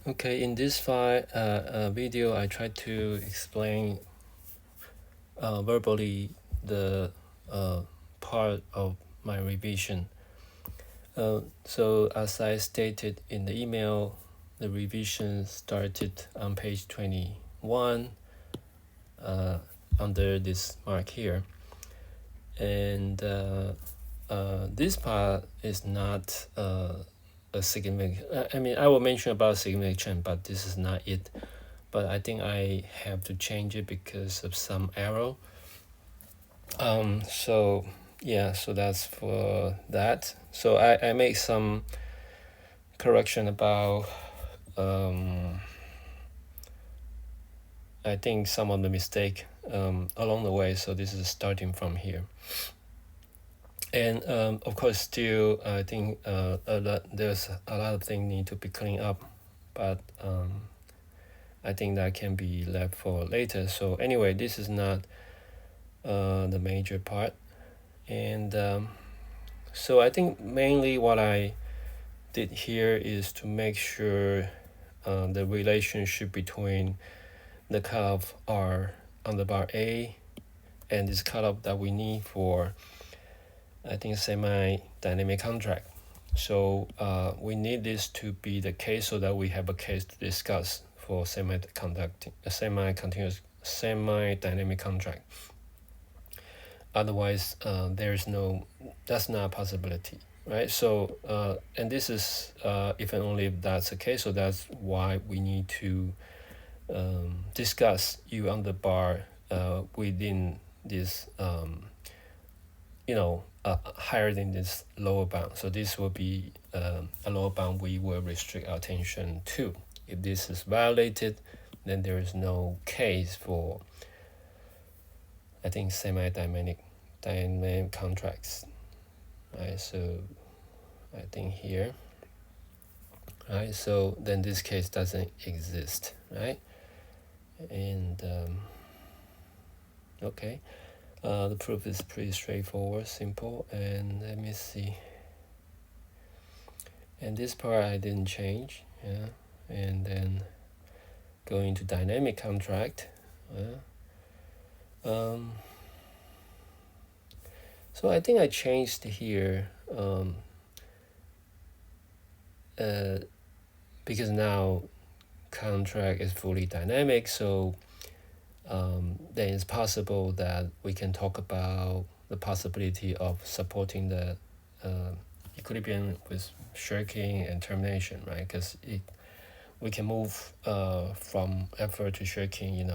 Okay, in this video, I try to explain verbally the part of my revision. So as I stated in the email, the revision started on page 21 under this mark here. And this part is not a significant, I mean, I will mention about significant change, but this is not it. But I think I have to change it because of some error. So yeah, so that's for that. So I make some correction about I think some of the mistake along the way. So this is starting from here. And of course, still I think there's a lot of things need to be cleaned up, but I think that can be left for later. So anyway, this is not the major part. And so I think mainly what I did here is to make sure the relationship between the cutoff R on the bar A and this cutoff that we need for, I think, semi-dynamic contract. So we need this to be the case so that we have a case to discuss for semi-continuous, semi-dynamic contract. Otherwise, that's not a possibility, right? So, and this is if and only if that's the case. So that's why we need to discuss U on the bar within this, higher than this lower bound. So this will be a lower bound we will restrict our attention to. If this is violated, then there is no case for, I think, semi-dynamic contracts. Right, so I think here, right, so then this case doesn't exist, right? And okay, the proof is pretty straightforward, simple, and let me see. And this part I didn't change, yeah. And then going to dynamic contract, so I think I changed here because now contract is fully dynamic, so then it's possible that we can talk about the possibility of supporting the equilibrium with shirking and termination, right? Because we can move from effort to shirking,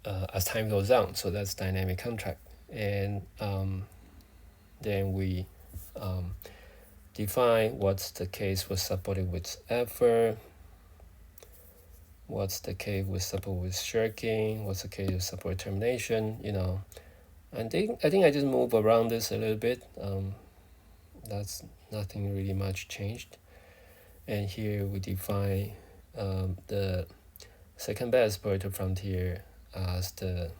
as time goes on. So that's dynamic contract. And then we define what's the case with supported with effort, what's the case with support with shirking, what's the case with support termination, I think I just move around this a little bit. That's nothing really much changed. And here we define the second best Pareto frontier as the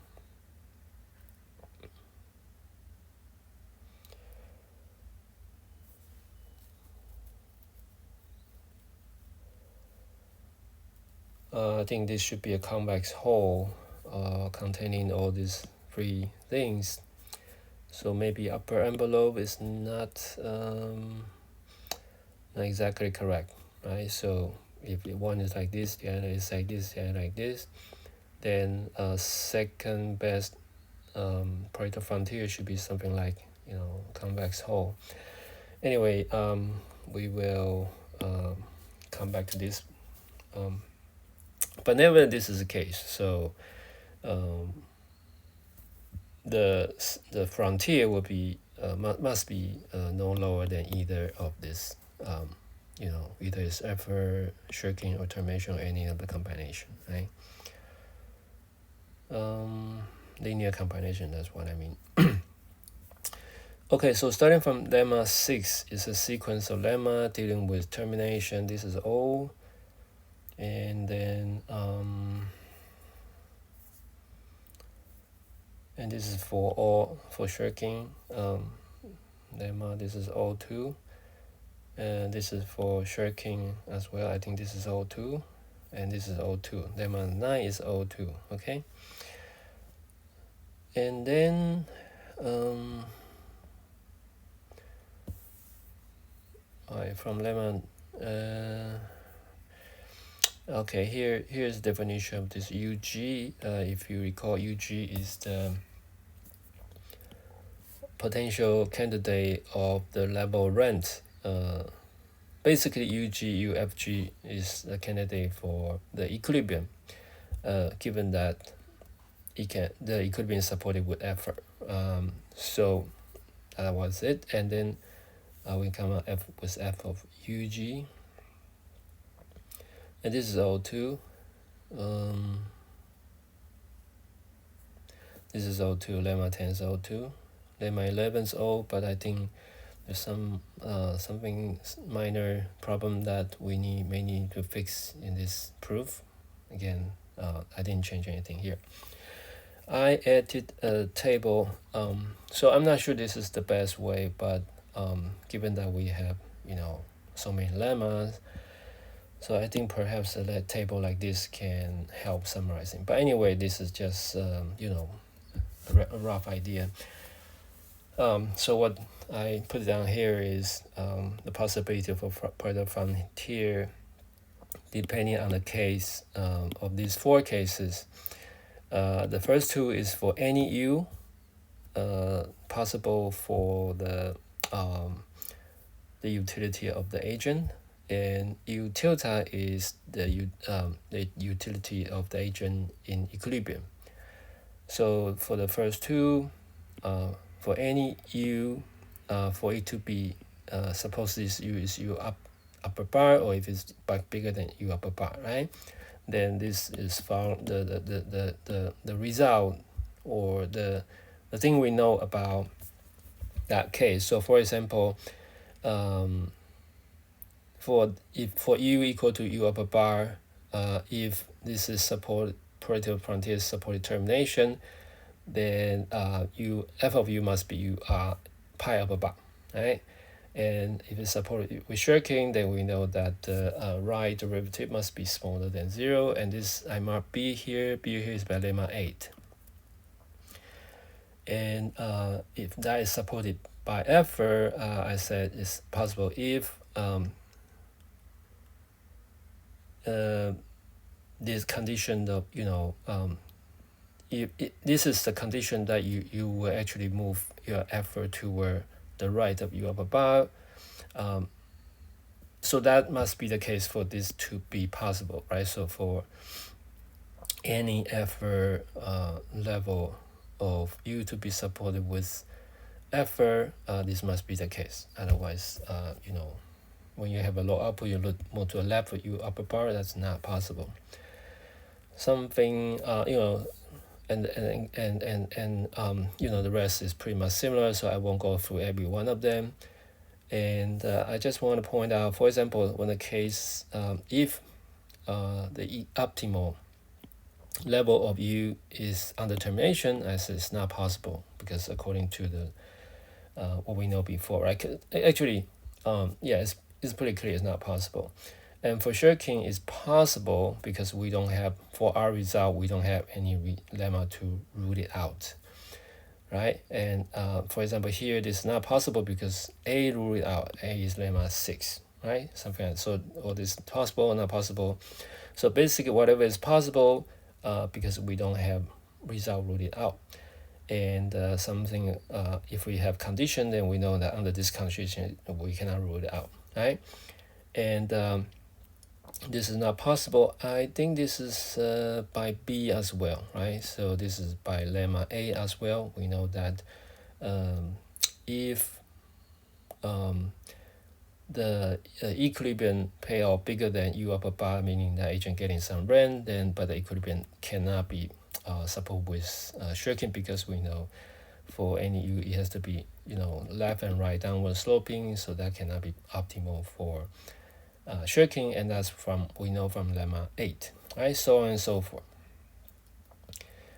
I think this should be a convex hole containing all these three things. So maybe upper envelope is not exactly correct, right? So if one is like this, the other is like this, the other like this, then second best Pareto frontier should be something like convex hole. Anyway, we will come back to this, but never this is the case. So the frontier will be must be no lower than either of this. Either it's effort, shirking, or termination, or any other combination, right? Linear combination, that's what I mean. Okay, so starting from lemma 6 is a sequence of lemma dealing with termination. This is O. And then and this is for shirking lemma. This is O2. and this is for shirking as well. I think this is O2, and this is O2. Lemma 9 is O2, okay? And then from lemma okay, here's the definition of this UG. If you recall, UG is the potential candidate of the level rent. Basically, UFG is the candidate for the equilibrium, given that the equilibrium is supported with effort. So that was it, and then we come out with f of UG, and this is O2. This is O2. Lemma 10 is O2. Lemma 11 is O, but I think there's something minor problem that we may need to fix in this proof. Again, I didn't change anything here. I added a table, so I'm not sure this is the best way, but given that we have so many lemmas, so I think perhaps a table like this can help summarizing. But anyway, this is just a rough idea. So what I put down here is the possibility of a further frontier depending on the case of these four cases. The first two is for any u, possible for the utility of the agent, and U tilde is the utility of the agent in equilibrium. So for the first two, for any u, for it to be, suppose this u is u upper bar, or if it's bigger than u upper bar, right? Then this is found the result, or the thing we know about that case. So for example, for u equal to u upper bar, if this is Pareto frontier supported termination, then f of u must be u pi upper bar, right? And if it's supported with shirking, then we know that the right derivative must be smaller than 0, and this I mark b here. B here is by lemma 8. And if that is supported by effort, I said it's possible if this condition of this is the condition that you will actually move your effort toward the right of u upper bar. So that must be the case for this to be possible, right? So for any effort level of u to be supported with effort, this must be the case. Otherwise, when you have a low output, you look more to a left of u upper bar. That's not possible. Something and the rest is pretty much similar, so I won't go through every one of them. And I just want to point out, for example, when the case if the optimal level of u is under termination, I said it's not possible, because according to the what we know before, right? Actually, it's pretty clear it's not possible. And for shirking, it's possible because we don't have, for our result, we don't have any lemma to rule it out, right? And for example, here this is not possible because A rule it out. A is lemma 6, right? Something like that. So all this is possible or not possible. So basically, whatever is possible, because we don't have result ruled it out. And something, if we have condition, then we know that under this condition we cannot rule it out, right? And this is not possible. I think this is by B as well, right? So this is by lemma A as well. We know that if the equilibrium payoff bigger than u upper bar, meaning the agent getting some rent, then but the equilibrium cannot be supported with shirking, because we know for any u it has to be left and right downward sloping, so that cannot be optimal for shirking, and that's we know from lemma 8, right? So on and so forth.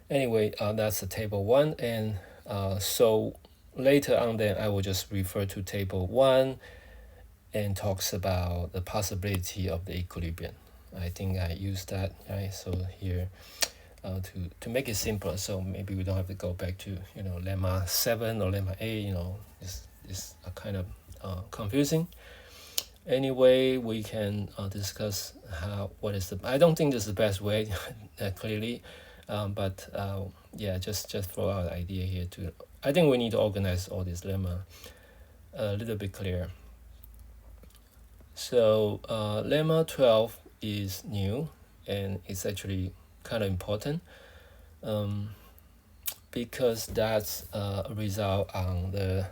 Anyway, that's the table 1, and so later on then I will just refer to table 1 and talks about the possibility of the equilibrium. I think I used that, right? So here, to make it simpler, so maybe we don't have to go back to lemma 7 or lemma 8. It's a kind of confusing. Anyway, we can discuss what is the. I don't think this is the best way, clearly, but yeah, just throw out the idea here to. I think we need to organize all this lemma a little bit clearer. So lemma 12 is new, and it's actually kind of important, because that's a result on the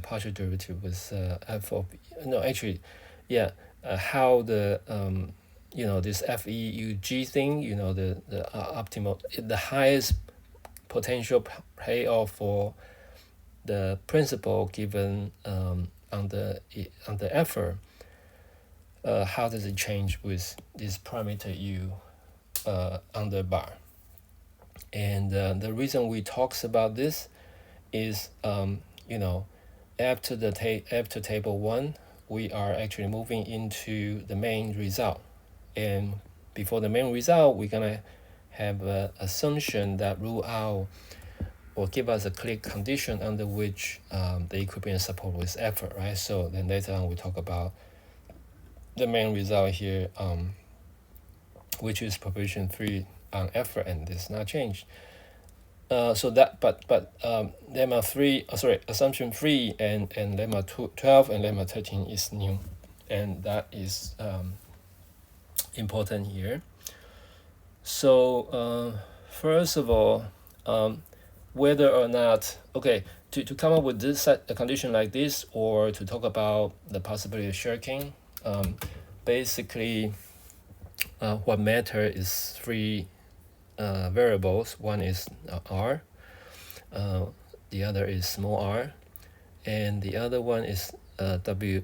partial derivative with f of no actually, yeah, how the this FEUG thing, the optimal, the highest potential payoff for the principal given on the effort. How does it change with this parameter u under bar? And the reason we talks about this is after table 1, we are actually moving into the main result, and before the main result, we're gonna have an assumption that rule out or give us a clear condition under which the equilibrium support with effort, right? So then later on we talk about the main result here, which is proposition 3 on effort, and this is not changed. So that, but lemma 3, assumption 3 and lemma 12 and lemma 13 is new, and that is important here. So first of all, whether or not, to come up with this a condition like this, or to talk about the possibility of shirking, basically what matter is 3 variables. One is r, the other is small r, and the other one is w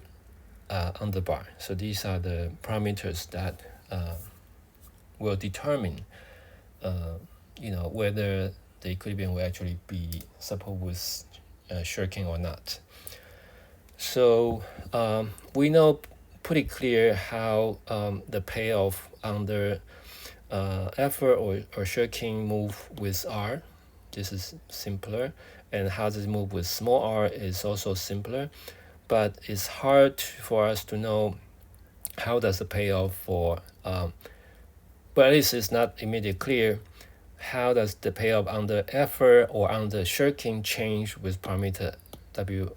under bar. So these are the parameters that will determine whether the equilibrium will actually be supported with shirking or not. So we know pretty clear how the payoff under effort or shirking move with r. This is simpler, and how does it move with small r is also simpler, but it's hard for us to know how does the payoff for but at least it's not immediately clear how does the payoff under effort or under shirking change with parameter w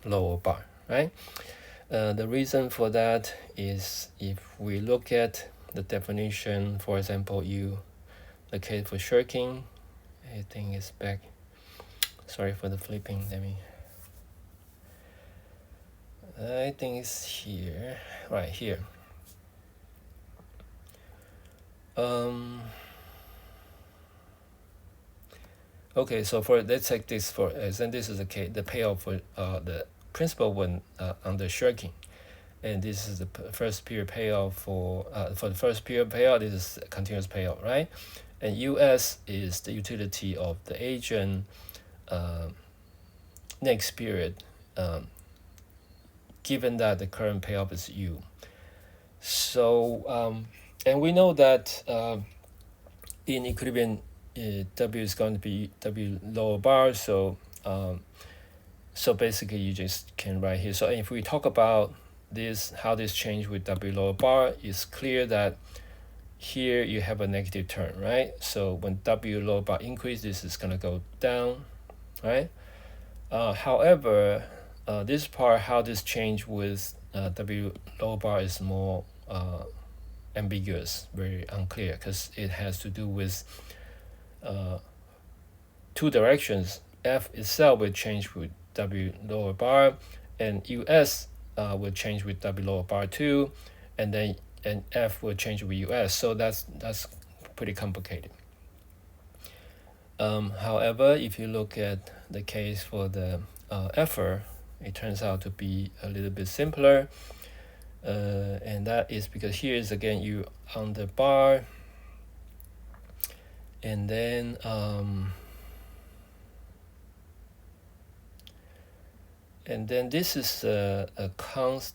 lower bar, right? The reason for that is if we look at the definition, for example, the case for shirking, I think it's back. Sorry for the flipping. I think it's here, right here. Okay, so let's take this for, and this is the payoff for the principal when under shirking, and this is the first period payoff for the first period payoff. This is continuous payoff, right? And US is the utility of the agent next period, given that the current payoff is U. So and we know that in equilibrium, W is going to be W lower bar. So so basically you just can write here. So if we talk about this, how this change with W lower bar, it's clear that here you have a negative term, right? So when W lower bar increase, this is going to go down, right? However, this part, how this change with W lower bar is more ambiguous, very unclear, because it has to do with two directions. F itself will change with W lower bar, and US will change with W lower bar too, and F will change with US. So that's pretty complicated. However, if you look at the case for the effort, it turns out to be a little bit simpler, and that is because here is again U under bar, and then And then this is a const.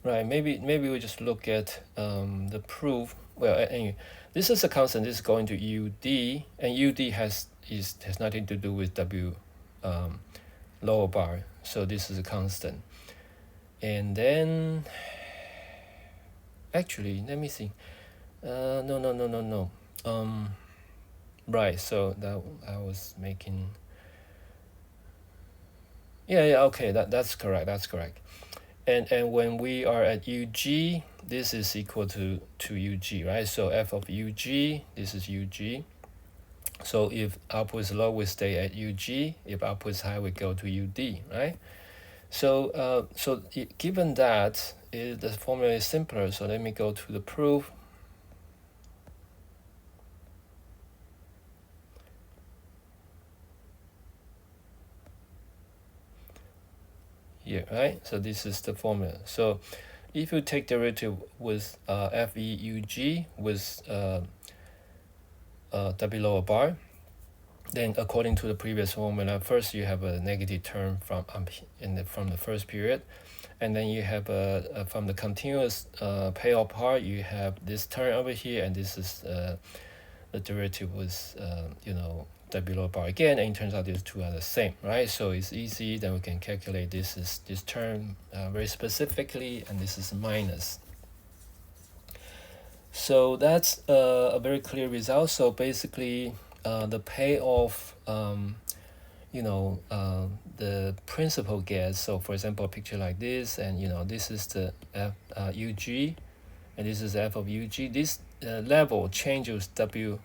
Right, maybe we just look at the proof. Well, anyway, this is a constant. This is going to UD, and UD has nothing to do with W lower bar. So this is a constant. And then, actually, let me see. No. Right. So that I was making. Yeah. Okay. That's correct. That's correct. And when we are at UG, this is equal to UG, right? So f of UG, this is UG. So if output is low, we stay at UG. If output is high, we go to UD, right? So given that, the formula is simpler. So let me go to the proof. Here, right? So this is the formula. So if you take derivative with FEUG with W lower bar, then according to the previous formula, first you have a negative term from the first period, and then you have from the continuous payoff part, you have this term over here, and this is the derivative with W lower bar again, and it turns out these two are the same, right? So it's easy. Then we can calculate this term very specifically, and this is minus. So that's a very clear result. So basically, the payoff, the principal gas. So for example, a picture like this, and this is the UG, and this is f of UG. This level changes W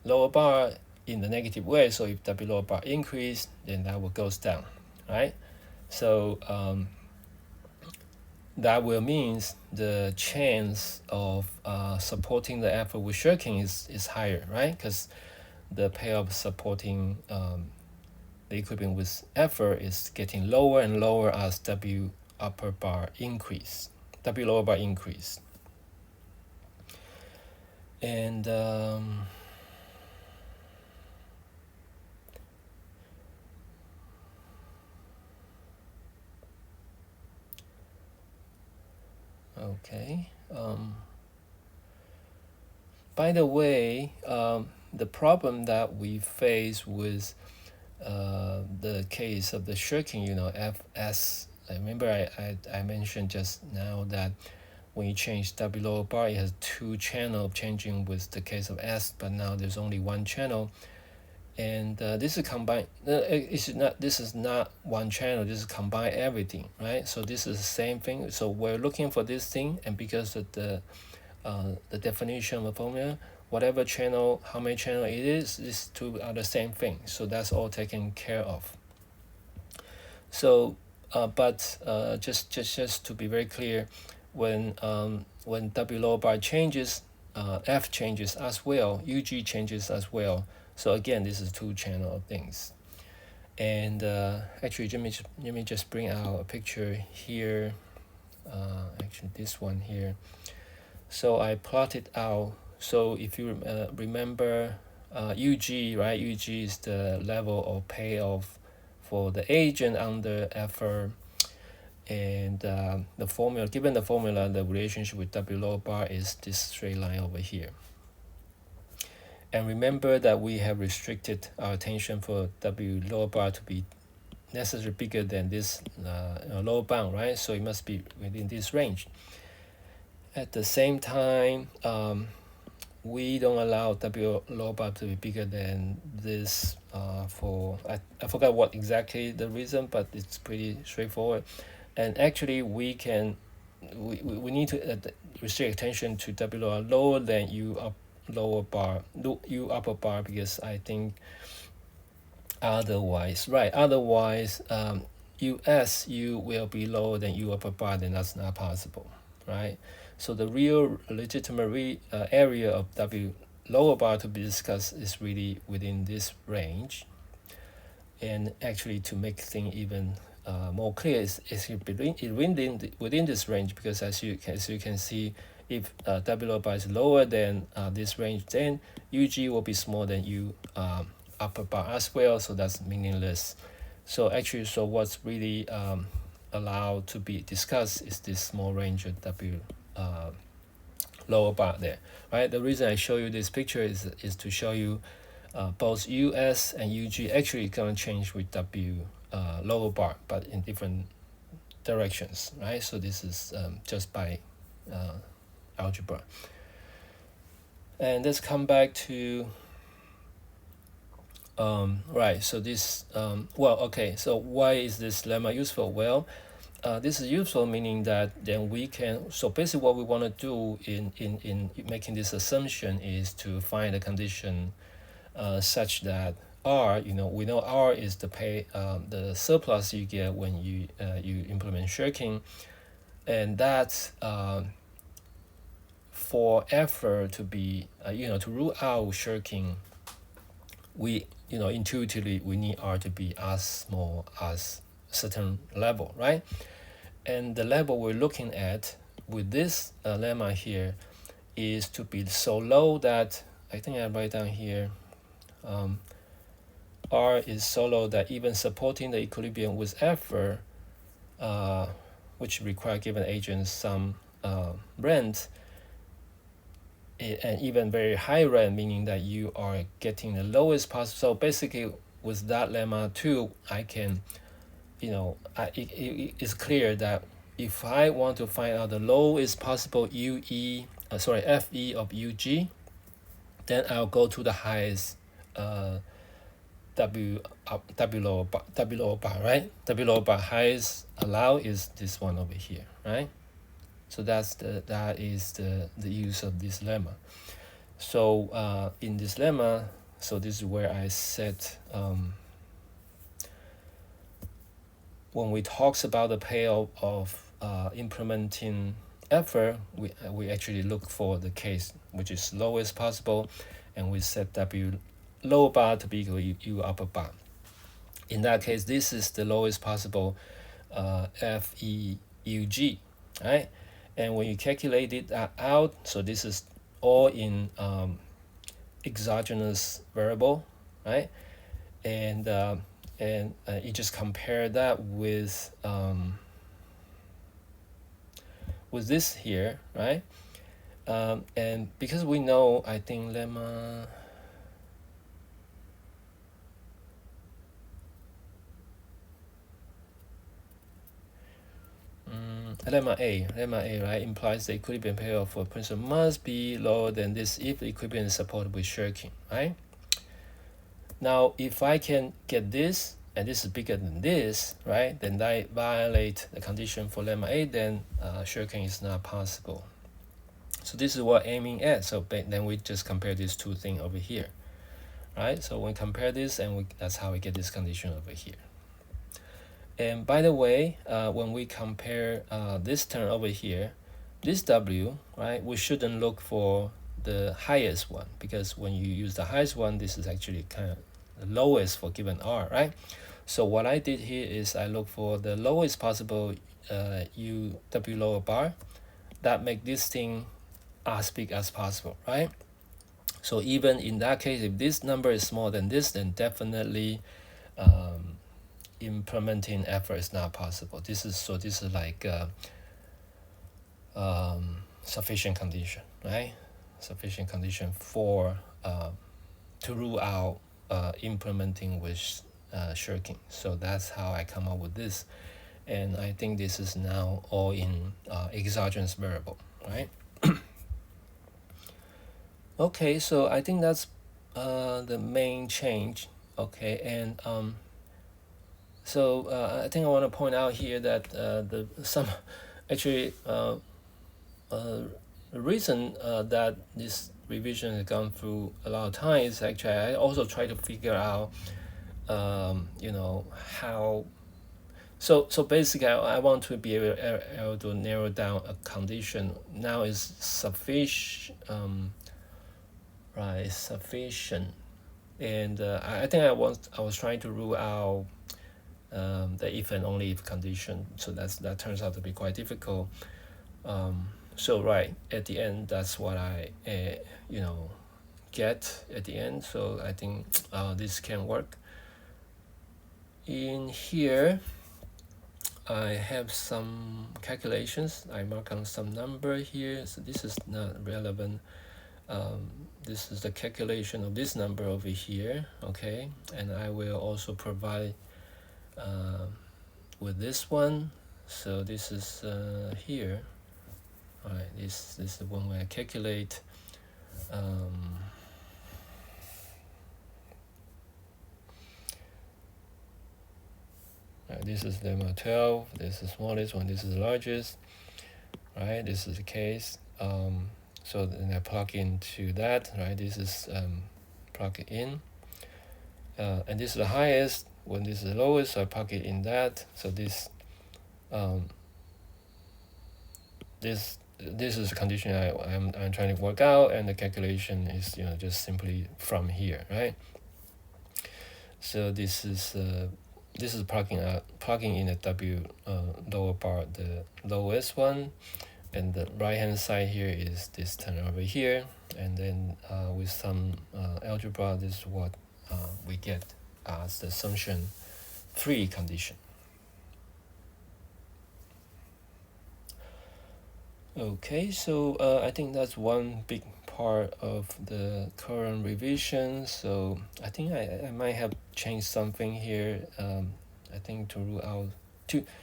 lower bar in the negative way. So if W lower bar increase, then that will goes down, right? So that will means the chance of supporting the effort with shirking is higher, right? Because the payoff supporting the equilibrium with effort is getting lower and lower as W upper bar increase, W lower bar increase. And okay. By the way, the problem that we face with the case of the shirking, FS. I remember I mentioned just now that when you change W lower bar, it has two channels changing with the case of S, but now there's only one channel. And this is combined. This is not one channel. This is combine everything, right? So this is the same thing. So we're looking for this thing, and because of the definition of the formula, whatever channel, how many channel it is, these two are the same thing. So that's all taken care of. So, but just to be very clear, when W lower bar changes, F changes as well, UG changes as well. So again, this is two channel things. And actually, let me just bring out a picture here. Actually, this one here. So I plotted out. So if you remember UG, right? UG is the level of payoff for the agent under effort. And the formula, given the formula, the relationship with W lower bar is this straight line over here. And remember that we have restricted our attention for W lower bar to be necessarily bigger than this lower bound, right? So it must be within this range. At the same time, we don't allow W lower bar to be bigger than this for, I forgot what exactly the reason, but it's pretty straightforward. And actually we need to restrict attention to W lower than U upper bar, because I think otherwise U will be lower than U upper bar, then that's not possible, right? So the real legitimate area of W lower bar to be discussed is really within this range. And actually, to make things even more clear, is within this range, because as you can see, if W lower bar is lower than this range, then UG will be smaller than U upper bar as well, so that's meaningless. So actually, so what's really allowed to be discussed is this small range of W lower bar there, right? The reason I show you this picture is to show you both US and UG actually gonna change with W lower bar, but in different directions, right? So this is just by algebra. And let's come back to right. So this well, okay. So why is this lemma useful? Well, this is useful, meaning that then we can. So basically, what we want to do in making this assumption is to find a condition such that R, we know R is the surplus you get when you implement shirking, and that for effort to be to rule out shirking, we intuitively we need R to be as small as a certain level, right? And the level we're looking at with this lemma here is to be so low that I think I write down here R is so low that even supporting the equilibrium with effort, which require given agents some rent, and even very high rent, meaning that you are getting the lowest possible. So basically, with that lemma too, I can, it's clear that if I want to find out the lowest possible FE of UG, then I'll go to the highest W lower bar, right? W lower bar highest allowed is this one over here, right? So that is the use of this lemma. So in this lemma, so this is where I set when we talks about the payoff of implementing effort, we actually look for the case which is lowest possible, and we set W lower bar to be equal to U upper bar. In that case, this is the lowest possible FEUG, right? And when you calculate it out, so this is all in exogenous variable, right? And you just compare that with this here, right? And because we know, I think lemma. Lemma A, right, implies the equilibrium payoff for principal must be lower than this if the equilibrium is supported with shirking, right? Now, if I can get this, and this is bigger than this, right, then I violate the condition for lemma A, then shirking is not possible. So this is what aiming at. So then we just compare these two things over here, right? So when we compare this, and that's how we get this condition over here. And by the way, when we compare this term over here, this W, right, we shouldn't look for the highest one, because when you use the highest one, this is actually kind of the lowest for given R, right? So what I did here is I look for the lowest possible UW lower bar that make this thing as big as possible, right? So even in that case, if this number is smaller than this, then definitely implementing effort is not possible. This is like sufficient condition, right? Sufficient condition for to rule out implementing with shirking. So that's how I come up with this, and I think this is now all in exogenous variable, right? Okay, so I think that's the main change. Okay, and so I think I want to point out here that the reason that this revision has gone through a lot of time is actually I also try to figure out how. So basically I want to be able to narrow down a condition. Now is sufficient, right? Sufficient, and I think I was trying to rule out the if and only if condition. So that turns out to be quite difficult. So right at the end, that's what I get at the end. So I think this can work. In here, I have some calculations. I mark on some number here, so this is not relevant. This is the calculation of this number over here, okay? And I will also provide with this one. So this is here. All right, this is the one where I calculate. This is lemma 12. This is the smallest one. This is the largest. Right. This is the case. So then I plug into that. Right. This is plug it in. And this is the highest. When this is the lowest, so I plug it in that. So this this is the condition I'm trying to work out, and the calculation is just simply from here, right? So this is plugging in the W lower bar, the lowest one, and the right hand side here is this term over here, and then with some algebra, this is what we get as the assumption 3 condition. Okay, so I think that's one big part of the current revision. So I think I might have changed something here. I think to rule out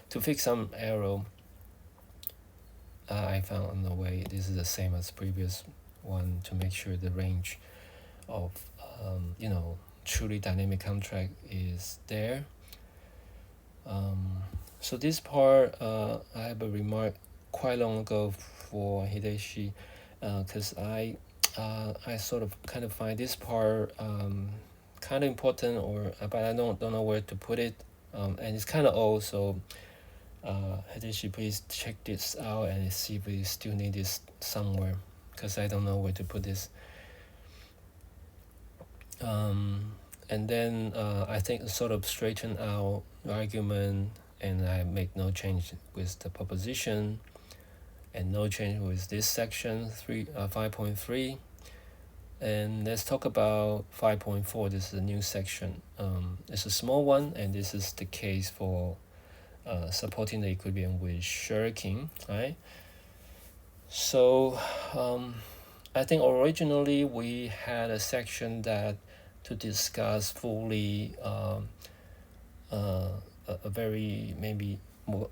to fix some error I found on the way. This is the same as previous one, to make sure the range of truly dynamic contract is there. So this part I have a remark quite long ago for Hideshi, because I sort of kind of find this part kind of important, but I don't know where to put it, and it's kind of old. So Hideshi, please check this out and see if we still need this somewhere, because I don't know where to put this. And then I think sort of straighten out the argument, and I make no change with the proposition, and no change with this section 5.3. And let's talk about 5.4. This is a new section. It's a small one, and this is the case for supporting the equilibrium with shirking, right? So I think originally we had a section that to discuss fully a very maybe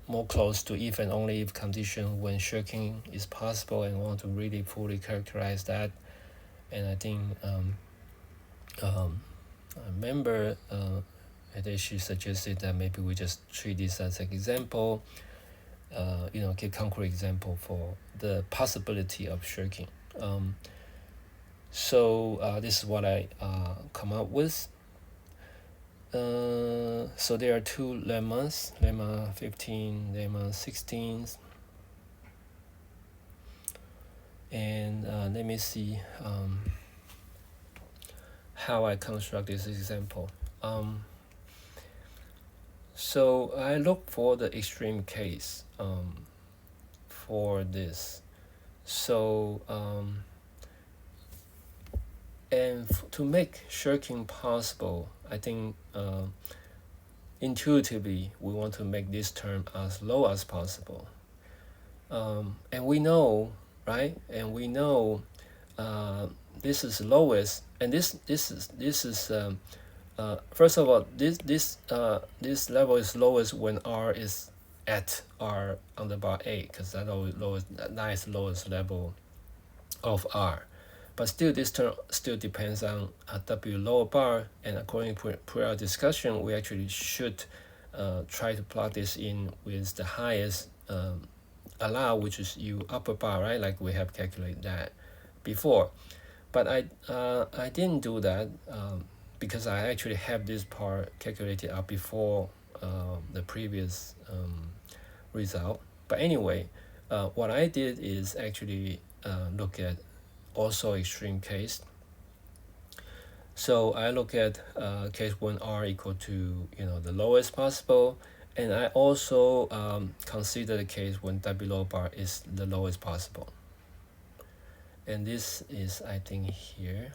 more close to if and only if condition when shirking is possible, and want to really fully characterize that. And I think I remember Hideshi suggested that maybe we just treat this as an example, give concrete example for the possibility of shirking. So this is what I come up with. So there are two lemmas, lemma 15, lemma 16. And let me see how I construct this example. So I look for the extreme case for this. So to make shirking possible, I think intuitively we want to make this term as low as possible. And we know, right? And we know this is lowest, and this is first of all, this level is lowest when R is at R on the bar A, because that is the lowest level of R. But still, this term still depends on W lower bar, and according to prior discussion, we actually should try to plug this in with the highest allow, which is U upper bar, right? Like we have calculated that before. But I didn't do that because I actually have this part calculated out before the previous result. But anyway, what I did is actually look at also extreme case. So I look at case when R equal to the lowest possible, and I also consider the case when W lower bar is the lowest possible. And this is, I think, here.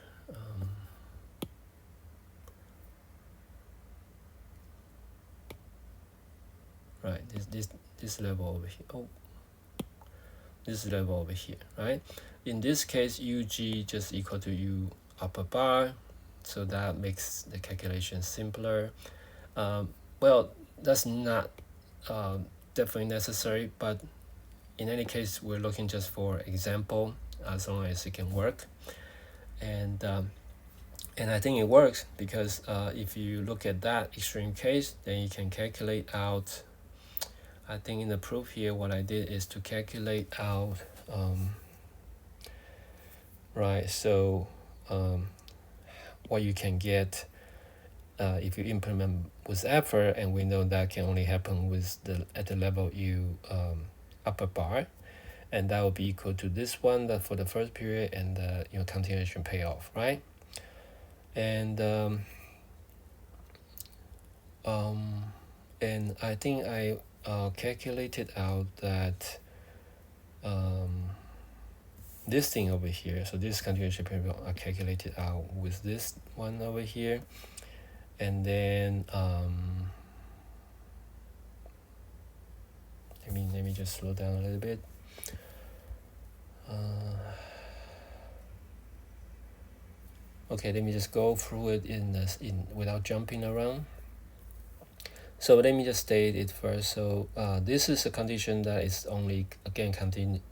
right? This level over here. Oh, this level over here, right? In this case, UG just equal to U upper bar, so that makes the calculation simpler. Well, that's not definitely necessary, but in any case, we're looking just for example, as long as it can work. And I think it works because if you look at that extreme case, then you can calculate out. I think in the proof here, what I did is to calculate out, right? So what you can get if you implement with effort, and we know that can only happen with at the level U upper bar, and that will be equal to this one that for the first period and the continuation payoff, right? And and I think I calculated out that this thing over here, so this continuation period I calculated out with this one over here, and then let me just slow down a little bit. Okay, let me just go through it in without jumping around. So let me just state it first. So this is a condition that is only, again,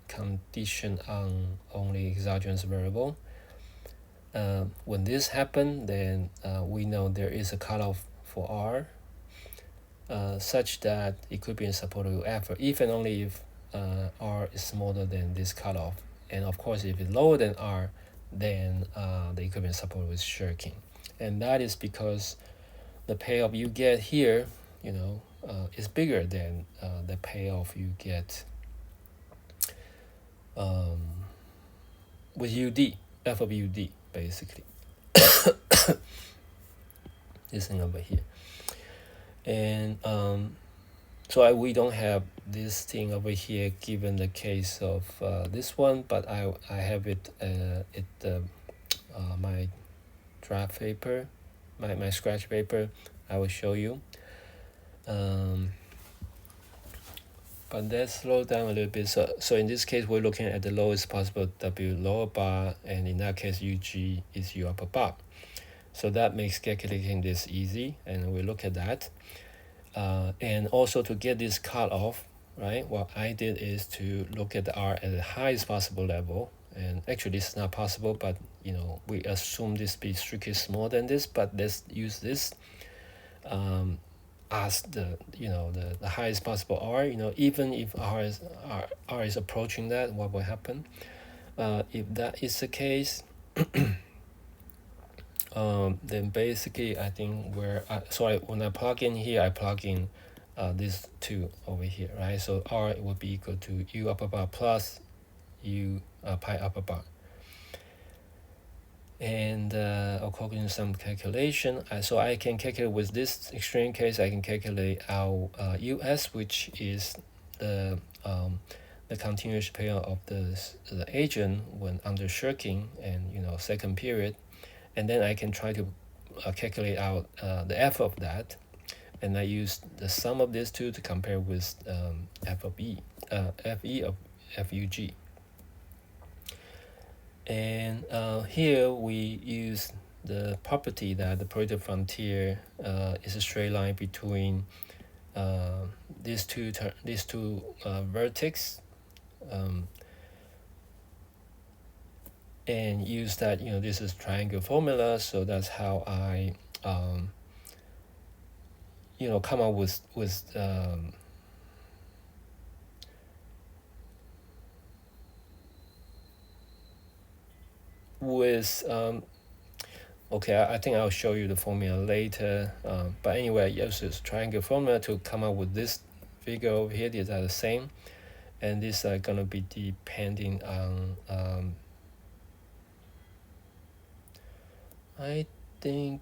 condition on only exogenous variable. When this happens, then we know there is a cutoff for R such that equilibrium is supported with effort, if and only if R is smaller than this cutoff. And of course, if it's lower than R, then the equilibrium is supported with shirking. And that is because the payoff you get here, is bigger than the payoff you get with UD, f of UD, basically. This thing over here. And so we don't have this thing over here given the case of this one, but I have it my draft paper, my scratch paper. I will show you. But let's slow down a little bit. So in this case, we're looking at the lowest possible W lower bar, and in that case, UG is U upper bar. So that makes calculating this easy, and we look at that. And also to get this cutoff, right, what I did is to look at the R at the highest possible level. And actually, it's not possible, but we assume this be strictly smaller than this, but let's use this as the highest possible R. Even if R is approaching that, what will happen? If that is the case, then basically I think when I plug in here, I plug in this 2 over here, right? So R would be equal to U upper bar plus U pi upper bar. And according to some calculation, so I can calculate with this extreme case, I can calculate our US, which is the continuous payoff of the agent when under shirking and second period, and then I can try to calculate out the F of that, and I use the sum of these two to compare with F of E, Fe of FUG. And here we use the property that the projective frontier is a straight line between these two vertices, and use that this is triangle formula. So that's how I come up with okay, I think I'll show you the formula later, but anyway, yes, it's triangle formula to come up with this figure over here. These are the same, and these are going to be depending on I think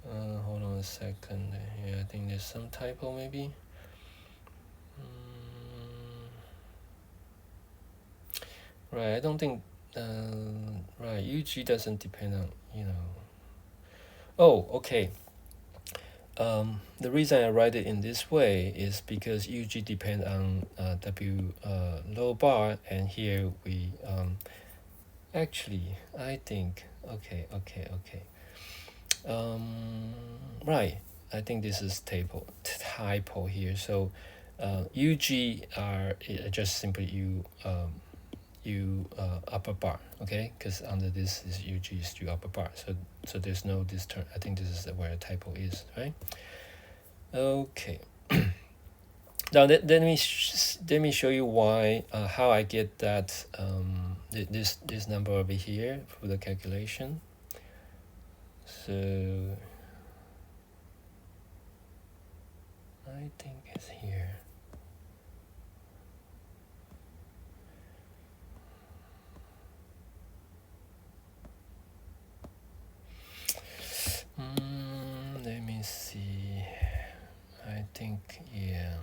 hold on a second here. I think there's some typo maybe. Right, I don't think right, UG doesn't depend on Oh, okay. The reason I write it in this way is because UG depend on W low bar, and here we actually I think um, right. I think this is typo here. So UG are just simply U upper bar, okay? Because under this is UG is U upper bar. So there's no this term. I think this is where a typo is, right? Okay. Now let me show you why how I get that this number over here for the calculation. So I think it's here. Let me see. I think, yeah.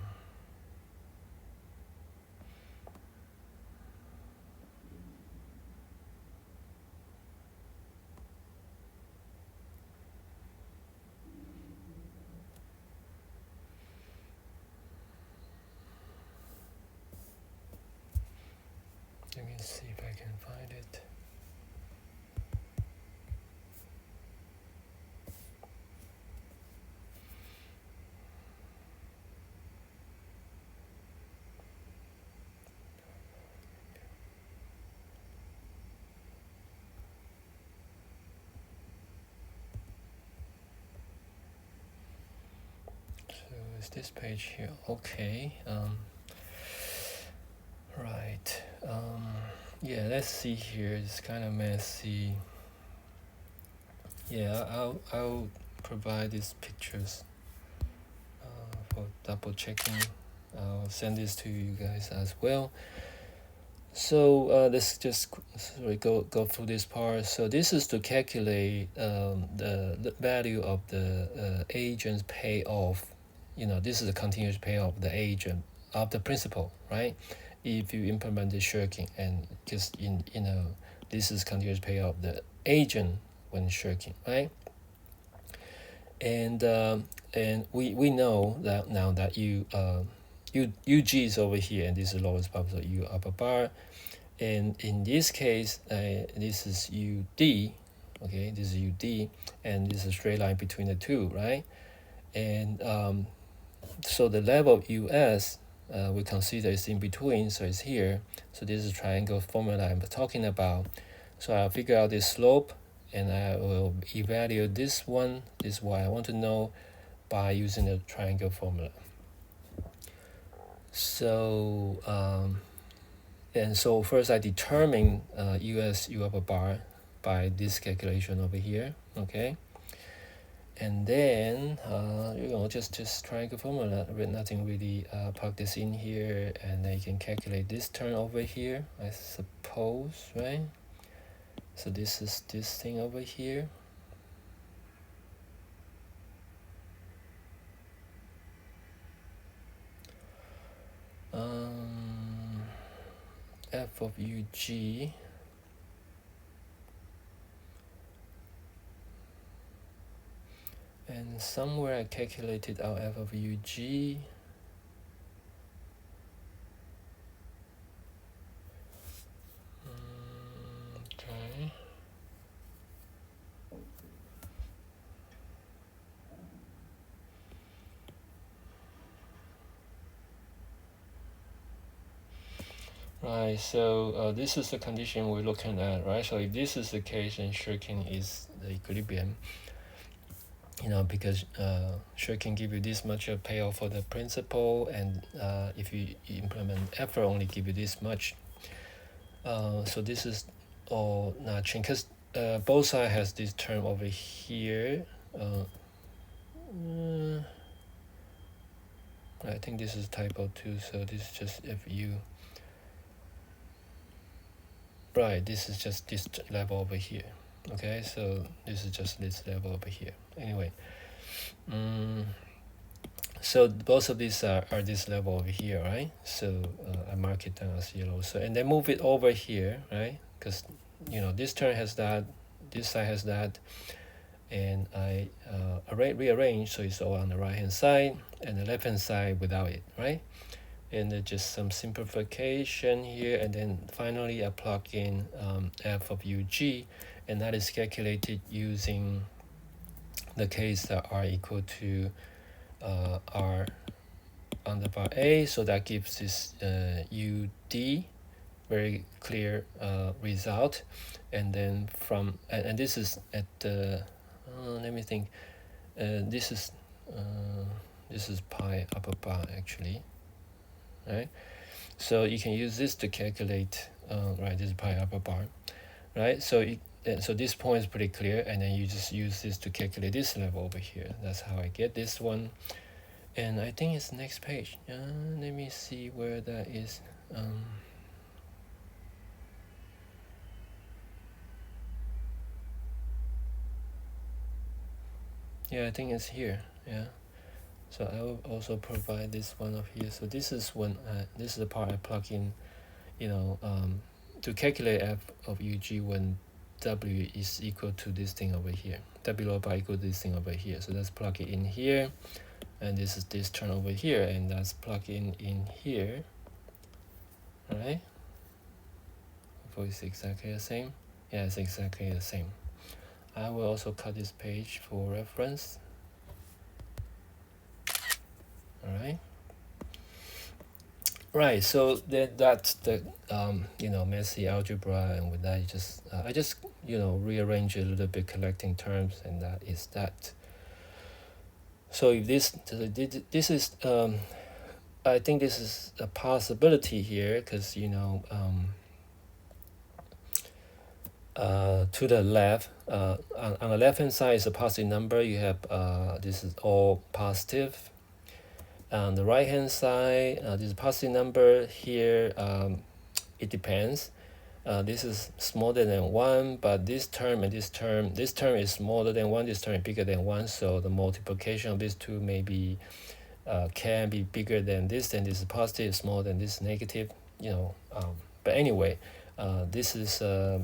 Let me see if I can find it. So is this page here? Okay. Right. Yeah, let's see here. It's kind of messy. Yeah, I'll provide these pictures for double checking. I'll send this to you guys as well. So let's just go through this part. So this is to calculate the value of the agent's payoff. This is a continuous payoff of the agent of the principal, right? If you implement the shirking, and just this is continuous payoff of the agent when shirking, right? And we know that now that UG is over here, and this is lowest bound, so U upper bar. And in this case, this is UD, okay, this is UD, and this is a straight line between the two, right? And so the level of US we consider is in between, so it's here. So this is triangle formula I'm talking about. So I'll figure out this slope, and I will evaluate this one. This is what I want to know by using the triangle formula. So and so first I determine US U upper bar by this calculation over here, okay? And then just triangle formula, nothing really. Plug this in here, and then you can calculate this term over here, I suppose, right? So this is this thing over here. F of UG and somewhere I calculated out F of UG. Okay. Right, so this is the condition we're looking at, right? So if this is the case, then shirking is the equilibrium. Because shirking give you this much of payoff for the principal, and if you implement effort, only give you this much. So this is all not changed, because both sides has this term over here. I think this is typo too, so this is just FU. Right, this is just this level over here. Okay, so this is just this level over here. Anyway, so both of these are this level over here, right? So I mark it down as yellow. So and then move it over here, right? Because this term has that, this side has that, and I rearrange so it's all on the right hand side and the left hand side without it, right? And then just some simplification here, and then finally I plug in f of UG, and that is calculated using the case that r equal to r on the bar A, so that gives this UD very clear result. And then from and this is at the let me think, this is pi upper bar actually, right? So you can use this to calculate right, this is pi upper bar, right? So so this point is pretty clear, and then you just use this to calculate this level over here. That's how I get this one. And I think it's next page. Let me see where that is. Yeah, I think it's here. Yeah. So I will also provide this one up here. So this is when this is the part I plug in, to calculate f of UG when W is equal to this thing over here. W lower bar equal to this thing over here. So let's plug it in here, and this is this term over here, and that's plug in here. All right. Hopefully it's exactly the same. Yeah, it's exactly the same. I will also cut this page for reference. All right. Right. So that's the messy algebra, and with that, I just rearrange it a little bit, collecting terms, and that is that. So if this is I think this is a possibility here, because to the left, on the left hand side is a positive number. You have this is all positive. On the right hand side, this is a positive number. Here it depends. This is smaller than 1, but this term and this term is smaller than 1, this term is bigger than 1, so the multiplication of these two maybe can be bigger than this, then this is positive, smaller than this negative, but anyway, this is a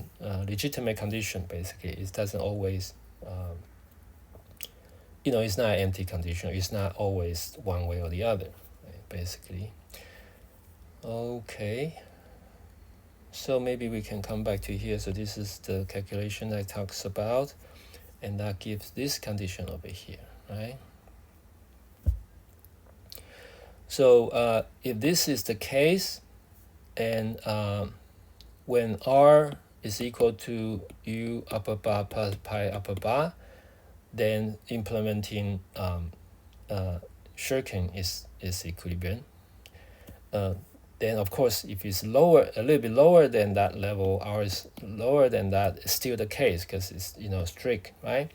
legitimate condition. Basically, it doesn't always it's not an empty condition. It's not always one way or the other, right, basically. Okay, so maybe we can come back to here. So this is the calculation I talks about, and that gives this condition over here, right? So if this is the case, and when r is equal to u upper bar plus pi upper bar, then implementing Shirkin is equilibrium. Then of course, if it's lower, a little bit lower than that level, r is lower than that, it's still the case because it's strict, right?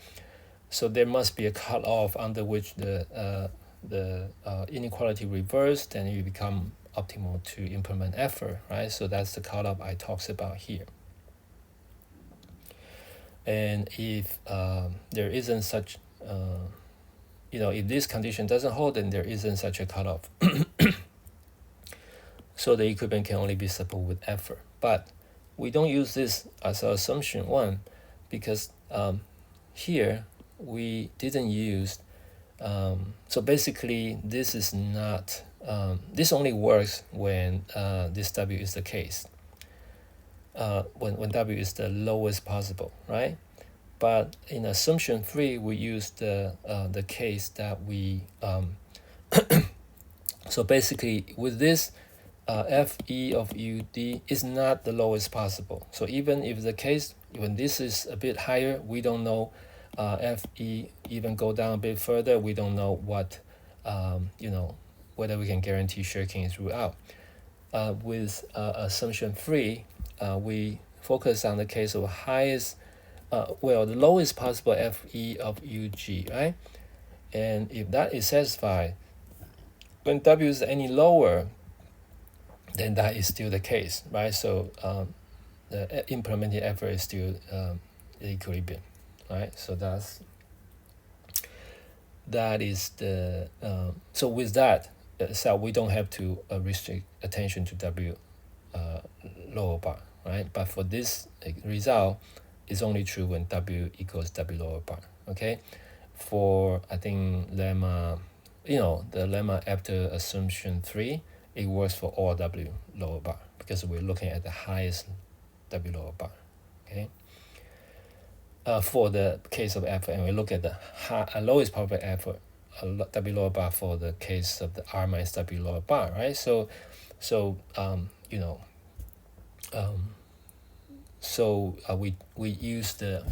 So there must be a cutoff under which the inequality reversed, and you become optimal to implement effort, right? So that's the cutoff I talks about here. And if there isn't such, if this condition doesn't hold, then there isn't such a cutoff. So the equilibrium can only be supported with effort. But we don't use this as our assumption one, because here we didn't use. So basically, this is not. This only works when this W is the case. When W is the lowest possible, right? But in assumption 3, we use the case that we. So basically, with this, Fe of UD is not the lowest possible. So even if the case, when this is a bit higher, we don't know Fe even go down a bit further. We don't know what, whether we can guarantee shirking throughout. With assumption 3, we focus on the case of highest, the lowest possible Fe of Ug, right? And if that is satisfied, when W is any lower, then that is still the case, right? So the implementing effort is still equilibrium, right? So that is the so with that, so we don't have to restrict attention to W lower bar, right? But for this result, is only true when W equals W lower bar. Okay, for I think lemma, the lemma after assumption 3, it works for all W lower bar because we're looking at the highest W lower bar. Okay. For the case of effort, and we look at the lowest probable effort, W lower bar for the case of the R minus W lower bar, right? So we use the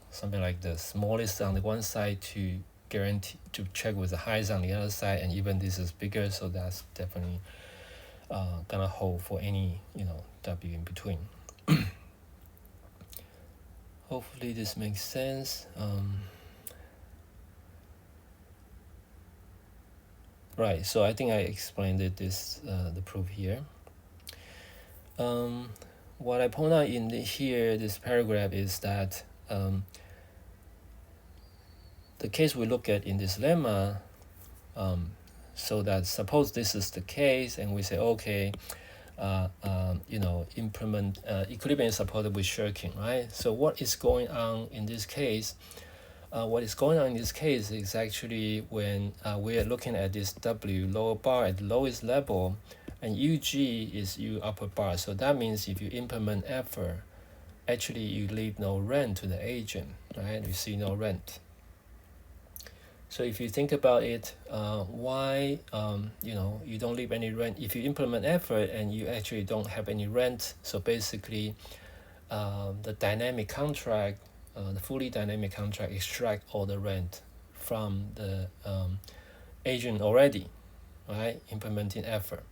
something like the smallest on the one side to guarantee to check with the highest on the other side, and even this is bigger, so that's definitely gonna hold for any W in between. Hopefully this makes sense. Right, so I think I explained it the proof here. What I point out in this paragraph is that the case we look at in this lemma, so that suppose this is the case, and we say okay, implement equilibrium is supported with shirking, right? So what is going on in this case? What is going on in this case is actually when we are looking at this W lower bar at the lowest level, and UG is U upper bar. So that means if you implement effort, actually you leave no rent to the agent, right? You see no rent. So if you think about it, why you don't leave any rent if you implement effort and you actually don't have any rent? So basically, the dynamic contract, the fully dynamic contract, extract all the rent from the agent already, right? Implementing effort.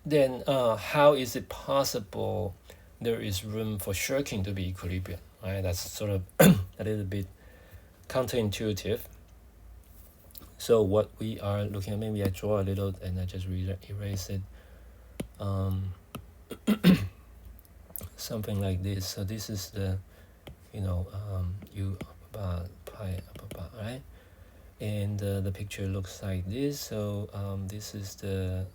Then how is it possible there is room for shirking to be equilibrium? Right, that's sort of a little bit counterintuitive. So what we are looking at, maybe I draw a little and I just erase it. Something like this. So this is the, U upper bar, pi upper bar, right? And the picture looks like this. So this is the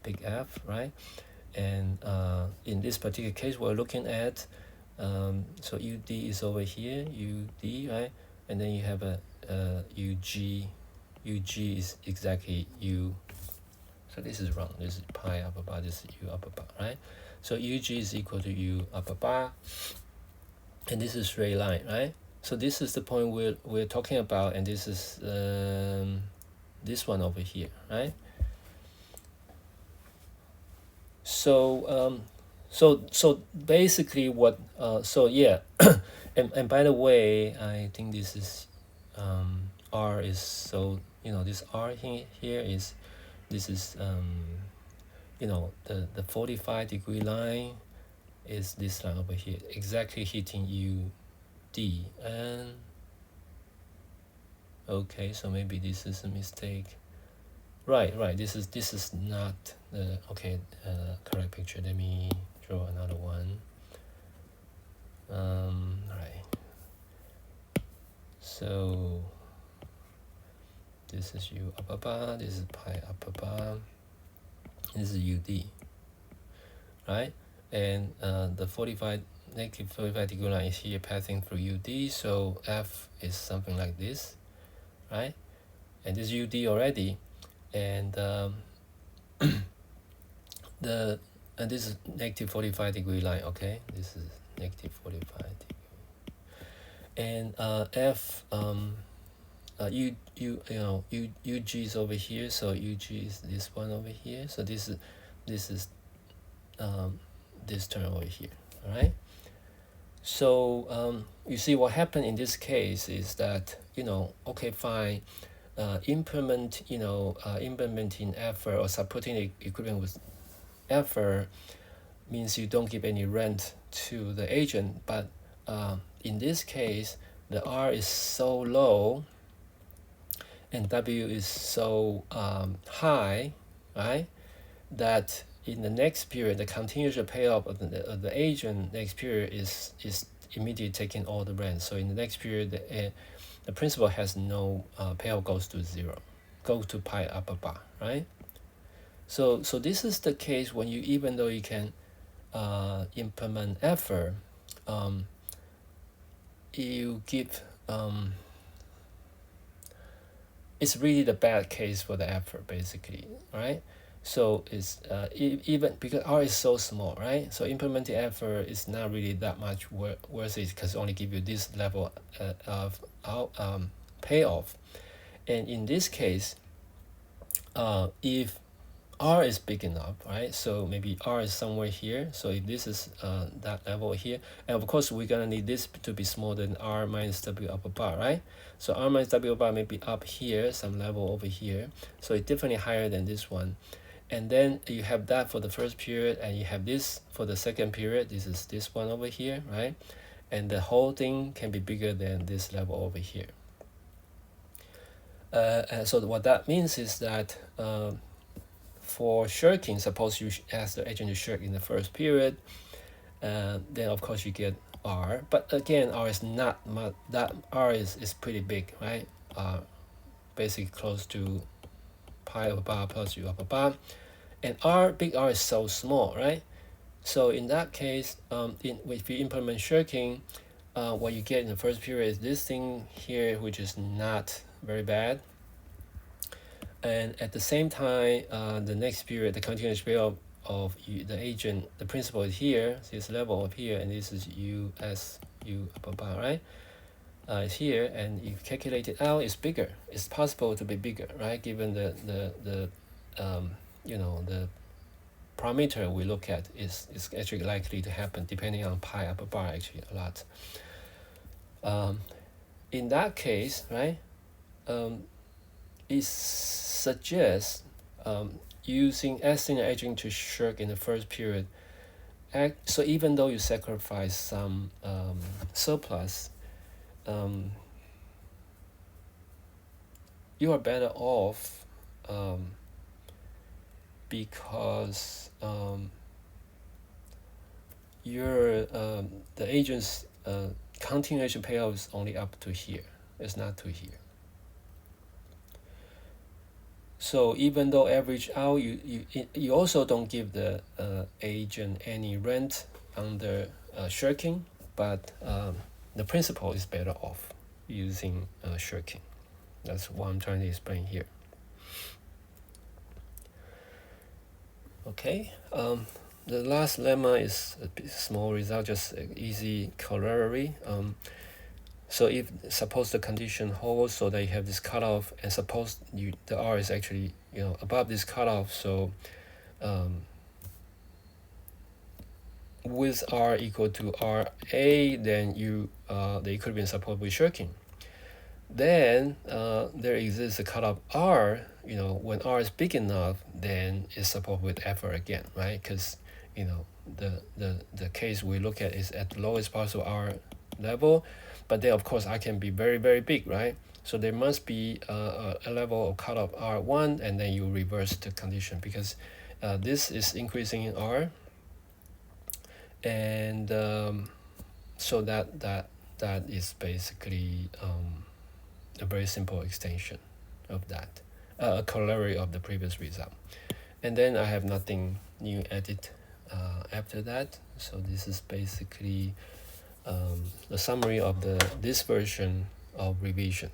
big F, right? And in this particular case, we're looking at so UD is over here, UD, right? And then you have a UG. UG is exactly U. So this is wrong. This is pi upper bar. This is U upper bar, right? So UG is equal to U upper bar, and this is straight line, right? So this is the point we're talking about, and this is this one over here, right? So so basically what and by the way, I think this is R is so this R here is this is the 45-degree line is this line over here, exactly hitting UD. And okay, so maybe this is a mistake. Right, this is not the correct picture. Let me draw another one. Right. So this is U upper bar, this is pi upper bar, this is UD, right? And the negative 45 degree line is here passing through UD, so F is something like this, right? And this is UD already, and and this is negative 45 degree line. Okay, this is negative 45 degree, and F UG is over here, so UG is this one over here, so this is this term over here. All right, so you see what happened in this case is that okay, fine, implementing effort or supporting equilibrium with effort means you don't give any rent to the agent, but in this case the R is so low and W is so high, right, that in the next period the continuous payoff of the agent next period is immediately taking all the rent. So in the next period the principal has no payoff, goes to zero, goes to pi upper bar, right? So this is the case when even though you can implement effort, you give it's really the bad case for the effort basically, right? So it's even because R is so small, right? So implementing effort is not really that much worth it because only give you this level of payoff. And in this case, if R is big enough, right? So maybe R is somewhere here. So if this is that level here, and of course we're gonna need this to be smaller than R minus W upper bar, right? So R minus W upper bar may be up here, some level over here. So it's definitely higher than this one. And then you have that for the first period, and you have this for the second period. This is this one over here, right? And the whole thing can be bigger than this level over here. And so what that means is that for shirking, suppose you ask the agent to shirk in the first period, then of course you get R. But again, R is not much, that R is pretty big, right? Basically close to pi over bar plus U upper bar. And R, big R is so small, right? So in that case, if you implement shirking, what you get in the first period is this thing here, which is not very bad. And at the same time, the next period, the continuous period of the agent, the principal is here, this level up here, and this is U S U upper bar, right? It's here, and if you calculate it out, it's bigger. It's possible to be bigger, right? Given the the parameter we look at is actually likely to happen depending on pi upper bar actually a lot. In that case, right? It suggests asking an agent to shirk in the first period. So even though you sacrifice some surplus, you are better off because the agent's continuation payoff is only up to here. It's not to here. So even though average out, you also don't give the agent any rent under shirking, but the principal is better off using shirking. That's what I'm trying to explain here. Okay, the last lemma is a small result, just an easy corollary. So if suppose the condition holds, so that you have this cutoff, and suppose the R is actually above this cutoff, so with R equal to RA, then the equilibrium is supposed to be shirking. Then there exists a cutoff R. When R is big enough, then it's supposed with effort again, right? Because the case we look at is at the lowest possible R level. But then, of course, I can be very, very big, right? So there must be a level of cutoff R1, and then you reverse the condition because this is increasing in R. And so that is basically a very simple extension of that, a corollary of the previous result. And then I have nothing new added after that. So this is basically the summary of this version of revision.